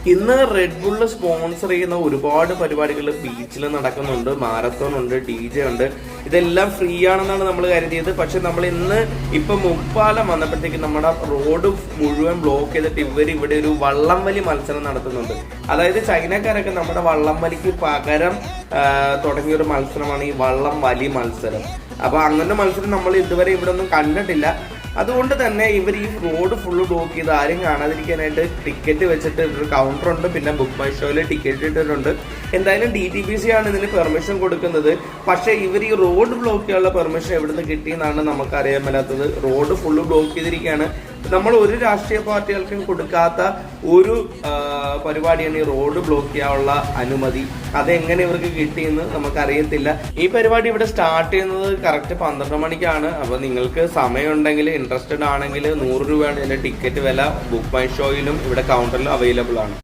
ഇന്ന് red bull sponsor ചെയ്യുന്ന ഒരുപാട് പരിപാടികൾ ബീച്ചിൽ നടക്കുന്നുണ്ട്. മാരത്തോൺ ഉണ്ട്, DJ ഉണ്ട്. ഇതെല്ലാം ഫ്രീ ആണെന്നാണ് നമ്മൾ കരുതിയത്. പക്ഷെ നമ്മൾ ഇപ്പൊ മുപ്പാലം വന്നപ്പോഴത്തേക്ക് നമ്മുടെ റോഡ് മുഴുവൻ ബ്ലോക്ക് ചെയ്തിട്ട് ഇവിടെ ഒരു വള്ളംവലി മത്സരം നടത്തുന്നുണ്ട്. അതായത് ചൈനക്കാരൊക്കെ നമ്മുടെ വള്ളംവലിക്ക് പകരം തുടങ്ങിയ ഒരു മത്സരമാണ് ഈ വള്ളം വലി മത്സരം. അപ്പൊ അങ്ങനെ മത്സരം നമ്മൾ ഇതുവരെ ഇവിടെ ഒന്നും കണ്ടിട്ടില്ല. അതുകൊണ്ട് തന്നെ ഇവർ ഈ റോഡ് ഫുള്ള് ബ്ലോക്ക് ചെയ്ത് ആരും കാണാതിരിക്കാനായിട്ട് ടിക്കറ്റ് വെച്ചിട്ട് ഒരു കൗണ്ടറുണ്ട്, പിന്നെ ബുക്ക് മൈ ഷോയിൽ ടിക്കറ്റ് ഇട്ടിട്ടുണ്ട്. എന്തായാലും DTPC ആണ് ഇതിന് പെർമിഷൻ കൊടുക്കുന്നത്. പക്ഷേ ഇവർ ഈ റോഡ് ബ്ലോക്ക് ചെയ്യാനുള്ള പെർമിഷൻ എവിടുന്ന് കിട്ടിയെന്നാണ് നമുക്ക് അറിയാൻ മേലാത്തത്. റോഡ് ഫുള്ള് ബ്ലോക്ക് ചെയ്തിരിക്കുകയാണ്. നമ്മൾ ഒരു രാഷ്ട്രീയ പാർട്ടികൾക്കും കൊടുക്കാത്ത ഒരു പരിപാടിയാണ് ഈ റോഡ് ബ്ലോക്ക് ചെയ്യാനുള്ള അനുമതി. അതെങ്ങനെ ഇവർക്ക് കിട്ടിയെന്ന് നമുക്കറിയത്തില്ല. ഈ പരിപാടി ഇവിടെ സ്റ്റാർട്ട് ചെയ്യുന്നത് കറക്റ്റ് 12 മണിക്കാണ്. അപ്പൊ നിങ്ങൾക്ക് സമയമുണ്ടെങ്കിൽ ഇൻട്രസ്റ്റഡ് ആണെങ്കിൽ 100 രൂപയാണ് ഇതിന്റെ ടിക്കറ്റ് വില. ബുക്ക് മൈ ഷോയിലും ഇവിടെ കൗണ്ടറിലും അവൈലബിൾ ആണ്.